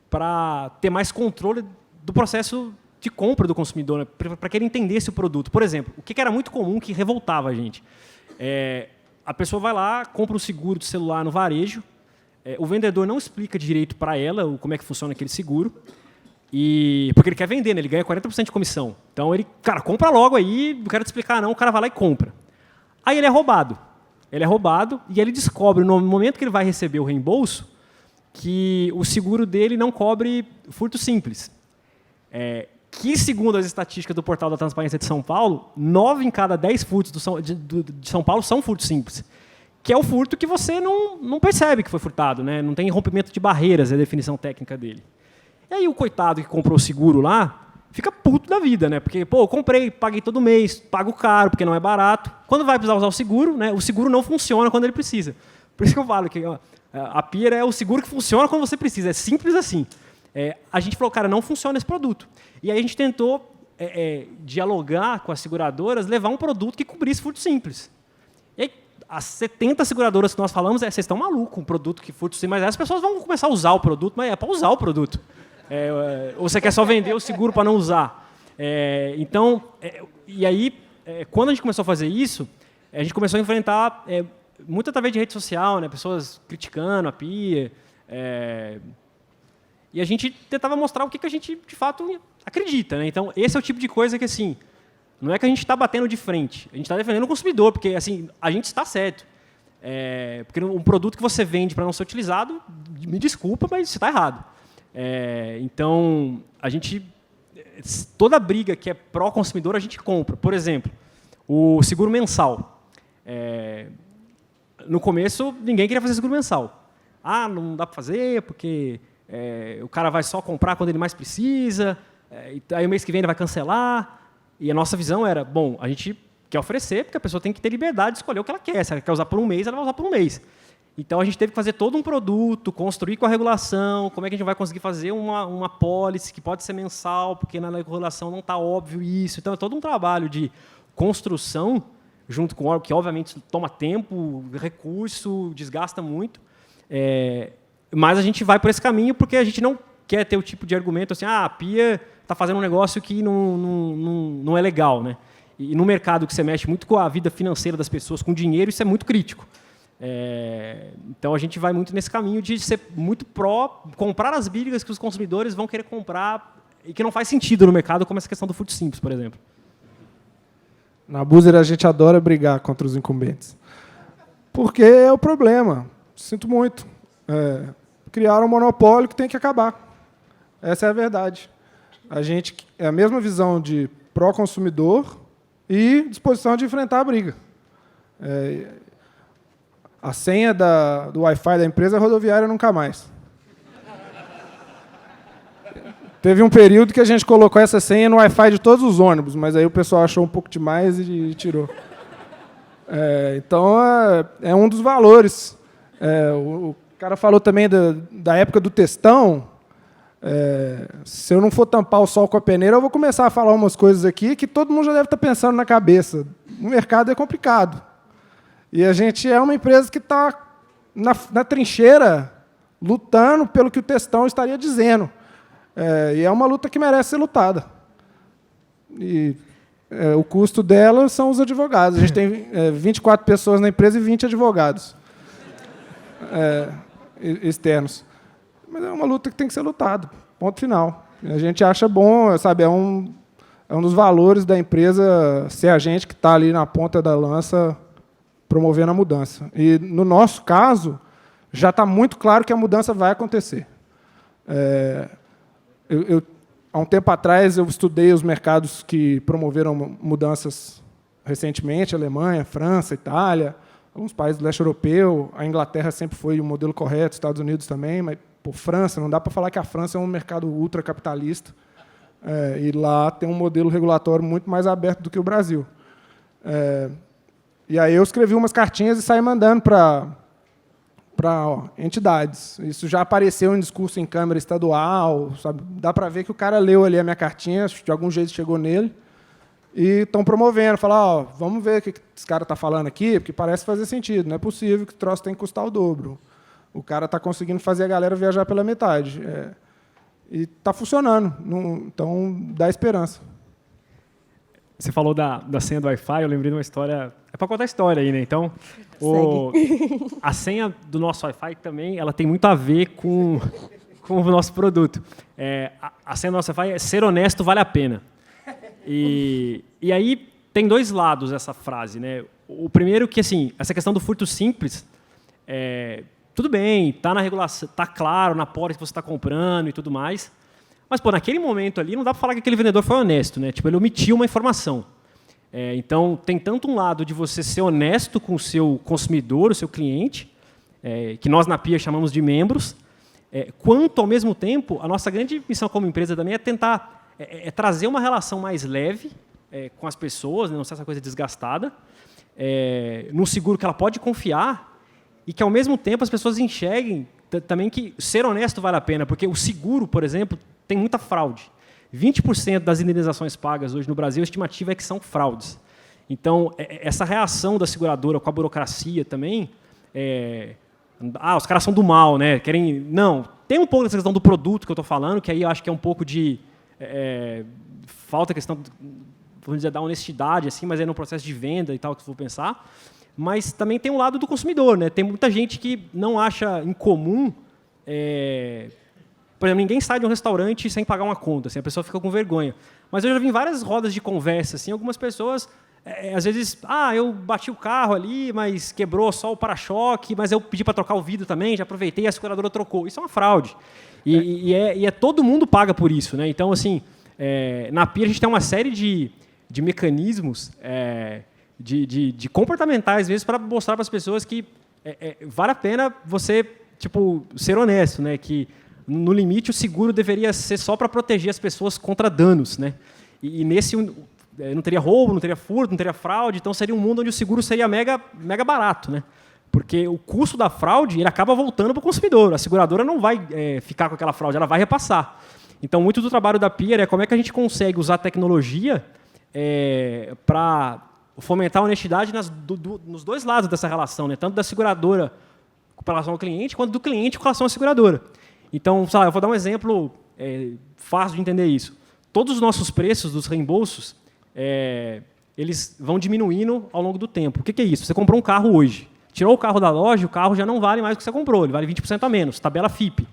para ter mais controle do processo de compra do consumidor, né? Para que ele entendesse o produto. Por exemplo, o que era muito comum, que revoltava a gente. A pessoa vai lá, compra um seguro de celular no varejo, o vendedor não explica direito para ela como é que funciona aquele seguro, porque ele quer vender, né? Ele ganha 40% de comissão. Então, ele, cara, compra logo aí, não quero te explicar não, o cara vai lá e compra. Aí ele é roubado. Ele é roubado e ele descobre, no momento que ele vai receber o reembolso, que o seguro dele não cobre furto simples. Que, segundo as estatísticas do Portal da Transparência de São Paulo, 9 em cada 10 furtos de São Paulo são furtos simples, que é o furto que você não percebe que foi furtado, né? Não tem rompimento de barreiras, é a definição técnica dele. E aí o coitado que comprou o seguro lá fica puto da vida, né? Porque, eu comprei, paguei todo mês, pago caro, porque não é barato. Quando vai precisar usar o seguro, né? O seguro não funciona quando ele precisa. Por isso que eu falo que a Pia é o seguro que funciona quando você precisa, é simples assim. A gente falou, cara, não funciona esse produto. E aí a gente tentou dialogar com as seguradoras, levar um produto que cobrisse furto simples. E aí, as 70 seguradoras que nós falamos, vocês estão malucos, um produto que furto simples, mas aí as pessoas vão começar a usar o produto, mas é para usar o produto. Ou você quer só vender o seguro para não usar. Então, e aí, quando a gente começou a fazer isso, a gente começou a enfrentar, muito através de rede social, né, pessoas criticando a Pia, e a gente tentava mostrar o que a gente, de fato, acredita, né? Então, esse é o tipo de coisa que, assim, não é que a gente está batendo de frente. A gente está defendendo o consumidor, porque, assim, a gente está certo. Porque um produto que você vende para não ser utilizado, me desculpa, mas você está errado. Então, toda briga que é pró-consumidor, a gente compra. Por exemplo, o seguro mensal. No começo, ninguém queria fazer seguro mensal. Não dá para fazer, porque o cara vai só comprar quando ele mais precisa, aí o mês que vem ele vai cancelar. E a nossa visão era, bom, a gente quer oferecer, porque a pessoa tem que ter liberdade de escolher o que ela quer. Se ela quer usar por um mês, ela vai usar por um mês. Então, a gente teve que fazer todo um produto, construir com a regulação, como é que a gente vai conseguir fazer uma policy que pode ser mensal, porque na regulação não está óbvio isso. Então, é todo um trabalho de construção, junto com o que, obviamente, toma tempo, recurso, desgasta muito. Mas a gente vai por esse caminho porque a gente não quer ter o tipo de argumento assim, a Pia está fazendo um negócio que não é legal. Né? E no mercado que você mexe muito com a vida financeira das pessoas, com dinheiro, isso é muito crítico. Então, a gente vai muito nesse caminho de ser muito comprar as brigas que os consumidores vão querer comprar e que não faz sentido no mercado, como essa questão do furto simples, por exemplo. Na Buzer, a gente adora brigar contra os incumbentes. Porque é o problema. Sinto muito. Criaram um monopólio que tem que acabar. Essa é a verdade. A gente é a mesma visão de pró-consumidor e disposição de enfrentar a briga. A senha do Wi-Fi da empresa é rodoviária nunca mais. Teve um período que a gente colocou essa senha no Wi-Fi de todos os ônibus, mas aí o pessoal achou um pouco demais e tirou. Então, é um dos valores. O cara falou também da época do textão. Se eu não for tampar o sol com a peneira, eu vou começar a falar umas coisas aqui que todo mundo já deve estar pensando na cabeça. O mercado é complicado. E a gente é uma empresa que está na trincheira, lutando pelo que o textão estaria dizendo. E é uma luta que merece ser lutada. E o custo dela são os advogados. A gente tem 24 pessoas na empresa e 20 advogados externos. Mas é uma luta que tem que ser lutada. Ponto final. A gente acha bom, sabe, é um dos valores da empresa ser a gente que está ali na ponta da lança promovendo a mudança. E, no nosso caso, já está muito claro que a mudança vai acontecer. Há um tempo atrás, eu estudei os mercados que promoveram mudanças recentemente, Alemanha, França, Itália, alguns países do leste europeu, a Inglaterra sempre foi o modelo correto, Estados Unidos também, mas, França, não dá para falar que a França é um mercado ultracapitalista, e lá tem um modelo regulatório muito mais aberto do que o Brasil. E aí eu escrevi umas cartinhas e saí mandando para entidades. Isso já apareceu em discurso em Câmara Estadual, sabe? Dá para ver que o cara leu ali a minha cartinha, de algum jeito chegou nele, e estão promovendo, falar, vamos ver o que esse cara está falando aqui, porque parece fazer sentido, não é possível que o troço tem que custar o dobro. O cara está conseguindo fazer a galera viajar pela metade. E está funcionando, então dá esperança. Você falou da senha do Wi-Fi, eu lembrei de uma história. É para contar a história aí, né? Então, a senha do nosso Wi-Fi também ela tem muito a ver com o nosso produto. A senha do nosso Wi-Fi é ser honesto vale a pena. E aí tem dois lados essa frase, né? O primeiro que, assim, essa questão do furto simples, tudo bem, está na regulação, está claro na policy que você está comprando e tudo mais. Mas, naquele momento ali, não dá para falar que aquele vendedor foi honesto, né? Tipo, ele omitiu uma informação. Então, tem tanto um lado de você ser honesto com o seu consumidor, o seu cliente, que nós na Pia chamamos de membros, quanto, ao mesmo tempo, a nossa grande missão como empresa também é tentar trazer uma relação mais leve com as pessoas, né? Não ser essa coisa desgastada, num seguro que ela pode confiar e que, ao mesmo tempo, as pessoas enxerguem também que ser honesto vale a pena, porque o seguro, por exemplo, tem muita fraude. 20% das indenizações pagas hoje no Brasil, a estimativa é que são fraudes. Então, essa reação da seguradora com a burocracia também, os caras são do mal, né? Não, tem um pouco dessa questão do produto que eu estou falando, que aí eu acho que é um pouco de falta a questão, vamos dizer, da honestidade, assim, mas é no processo de venda e tal que eu vou pensar. Mas também tem um lado do consumidor, né? Tem muita gente que não acha incomum. Por exemplo, ninguém sai de um restaurante sem pagar uma conta, assim, a pessoa fica com vergonha. Mas eu já vi em várias rodas de conversa, assim, algumas pessoas às vezes, eu bati o carro ali, mas quebrou só o para-choque, mas eu pedi para trocar o vidro também, já aproveitei e a seguradora trocou. Isso é uma fraude. E todo mundo paga por isso, né? Então, assim, na PIA a gente tem uma série de mecanismos de comportamentais, às vezes, para mostrar para as pessoas que vale a pena você ser honesto, né? Que, no limite, o seguro deveria ser só para proteger as pessoas contra danos, né? E nesse não teria roubo, não teria furto, não teria fraude, então seria um mundo onde o seguro seria mega barato, né? Porque o custo da fraude ele acaba voltando para o consumidor. A seguradora não vai ficar com aquela fraude, ela vai repassar. Então, muito do trabalho da PIA é como é que a gente consegue usar a tecnologia para fomentar a honestidade nos dois lados dessa relação, né? Tanto da seguradora com relação ao cliente, quanto do cliente com relação à seguradora. Então, eu vou dar um exemplo fácil de entender isso. Todos os nossos preços dos reembolsos, eles vão diminuindo ao longo do tempo. O que é isso? Você comprou um carro hoje, tirou o carro da loja, o carro já não vale mais o que você comprou, ele vale 20% a menos, tabela FIPE.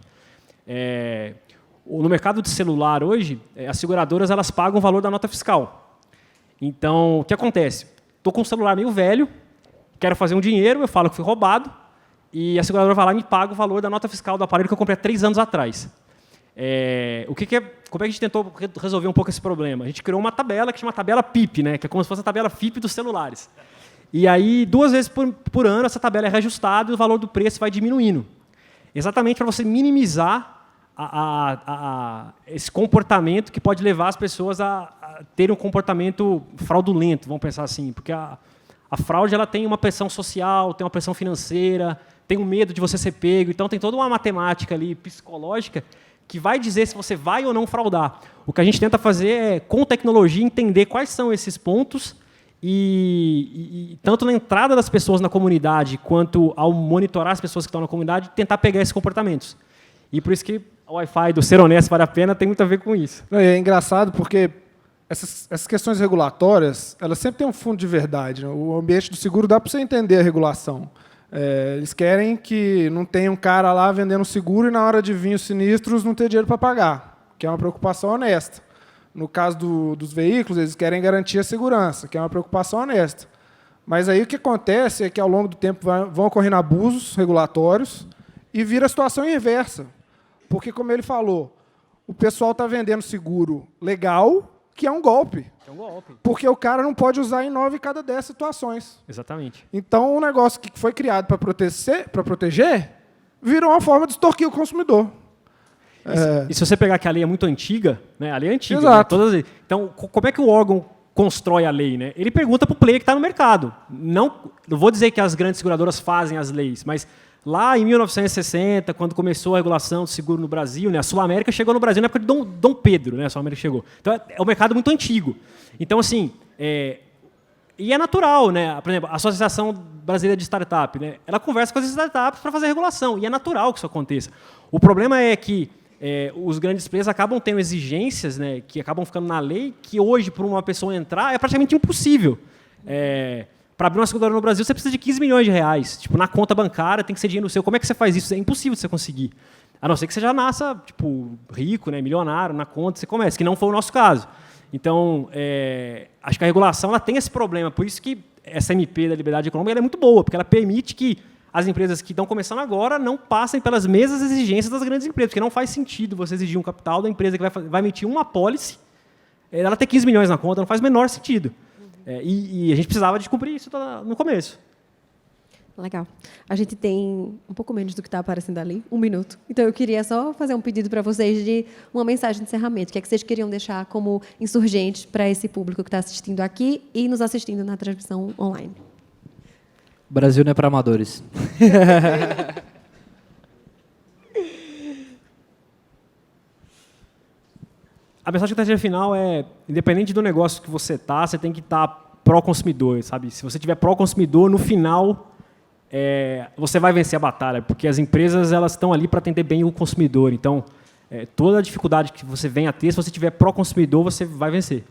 No mercado de celular hoje, as seguradoras elas pagam o valor da nota fiscal. Então, o que acontece? Estou com um celular meio velho, quero fazer um dinheiro, eu falo que fui roubado, e a seguradora vai lá e me paga o valor da nota fiscal do aparelho que eu comprei há 3 anos atrás. Como é que a gente tentou resolver um pouco esse problema? A gente criou uma tabela que chama tabela PIP, né? Que é como se fosse a tabela FIP dos celulares. E aí, 2 vezes por ano, essa tabela é reajustada e o valor do preço vai diminuindo. Exatamente para você minimizar esse comportamento que pode levar as pessoas a terem um comportamento fraudulento, vamos pensar assim. Porque a fraude ela tem uma pressão social, tem uma pressão financeira, tem um medo de você ser pego. Então, tem toda uma matemática ali, psicológica, que vai dizer se você vai ou não fraudar. O que a gente tenta fazer é, com tecnologia, entender quais são esses pontos e tanto na entrada das pessoas na comunidade, quanto ao monitorar as pessoas que estão na comunidade, tentar pegar esses comportamentos. E por isso que o Wi-Fi do ser honesto vale a pena tem muito a ver com isso. É engraçado porque essas questões regulatórias, elas sempre têm um fundo de verdade, né? O ambiente do seguro dá para você entender a regulação. Eles querem que não tenha um cara lá vendendo seguro e na hora de vir os sinistros não ter dinheiro para pagar, que é uma preocupação honesta. No caso dos veículos, eles querem garantir a segurança, que é uma preocupação honesta. Mas aí o que acontece é que, ao longo do tempo, vão ocorrendo abusos regulatórios e vira a situação inversa. Porque, como ele falou, o pessoal está vendendo seguro legal, que é um golpe. É um golpe. Porque o cara não pode usar em 9 em cada 10 situações. Exatamente. Então, um negócio que foi criado para proteger virou uma forma de extorquir o consumidor. E se você pegar que a lei é muito antiga, né? A lei é antiga. Exato. Né? Então, como é que o órgão constrói a lei? Né? Ele pergunta para o player que está no mercado. Não vou dizer que as grandes seguradoras fazem as leis, mas lá em 1960, quando começou a regulação do seguro no Brasil, né? A Sul América chegou no Brasil na época de Dom Pedro, né? A Sul América chegou. Então, é um mercado muito antigo. Então, assim, e é natural, né? Por exemplo, a Associação Brasileira de Startup, né? Ela conversa com as startups para fazer regulação, e é natural que isso aconteça. O problema é que os grandes players acabam tendo exigências, né, que acabam ficando na lei, que hoje, para uma pessoa entrar, é praticamente impossível. Para abrir uma seguradora no Brasil, você precisa de 15 milhões de reais. Tipo, na conta bancária, tem que ser dinheiro seu. Como é que você faz isso? É impossível de você conseguir. A não ser que você já nasça rico, né, milionário, na conta, você começa, que não foi o nosso caso. Então, acho que a regulação ela tem esse problema. Por isso que essa MP da liberdade econômica ela é muito boa, porque ela permite que as empresas que estão começando agora não passem pelas mesmas exigências das grandes empresas, porque não faz sentido você exigir um capital da empresa que vai emitir uma apólice, ela ter 15 milhões na conta, não faz o menor sentido. E a gente precisava de cumprir isso no começo. Legal. A gente tem um pouco menos do que está aparecendo ali, 1 minuto. Então, eu queria só fazer um pedido para vocês de uma mensagem de encerramento. O que é que vocês queriam deixar como insurgentes para esse público que está assistindo aqui e nos assistindo na transmissão online? O Brasil não é para amadores. A mensagem que está final é, independente do negócio que você está, você tem que estar pró-consumidor, sabe? Se você tiver pró-consumidor, no final, você vai vencer a batalha, porque as empresas elas estão ali para atender bem o consumidor. Então, toda a dificuldade que você venha a ter, se você tiver pró-consumidor, você vai vencer.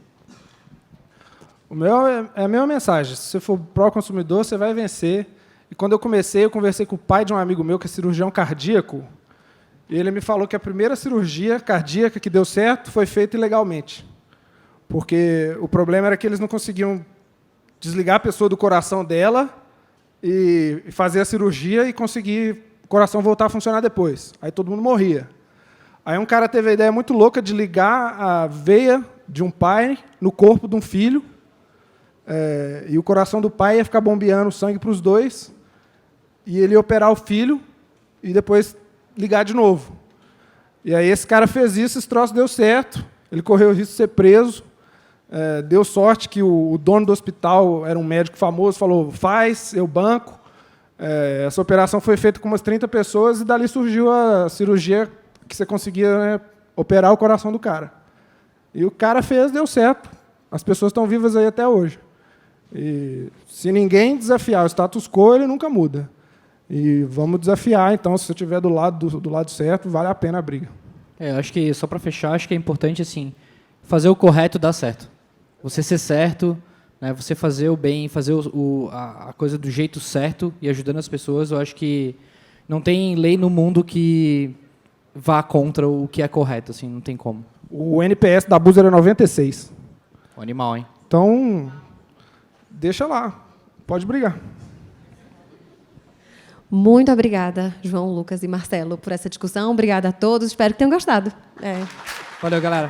O meu é a mesma mensagem. Se você for pró-consumidor, você vai vencer. E quando eu conversei com o pai de um amigo meu, que é cirurgião cardíaco, e ele me falou que a primeira cirurgia cardíaca que deu certo foi feita ilegalmente. Porque o problema era que eles não conseguiam desligar a pessoa do coração dela e fazer a cirurgia e conseguir o coração voltar a funcionar depois. Aí todo mundo morria. Aí um cara teve a ideia muito louca de ligar a veia de um pai no corpo de um filho, e o coração do pai ia ficar bombeando sangue para os dois, e ele ia operar o filho e depois ligar de novo. E aí esse cara fez isso, esse troço deu certo, ele correu o risco de ser preso, deu sorte que o dono do hospital era um médico famoso, falou, faz, eu banco. Essa operação foi feita com umas 30 pessoas e dali surgiu a cirurgia que você conseguia, né, operar o coração do cara. E o cara fez, deu certo. As pessoas estão vivas aí até hoje. E se ninguém desafiar o status quo, ele nunca muda. E vamos desafiar, então, se você estiver do lado certo, vale a pena a briga. Eu acho que, só para fechar, acho que é importante assim, fazer o correto dar certo. Você ser certo, né, você fazer o bem, fazer a coisa do jeito certo e ajudando as pessoas, eu acho que não tem lei no mundo que vá contra o que é correto, assim, não tem como. O NPS da Búzios era 96. O animal, hein? Então, deixa lá. Pode brigar. Muito obrigada, João, Lucas e Marcelo, por essa discussão. Obrigada a todos. Espero que tenham gostado. Valeu, galera.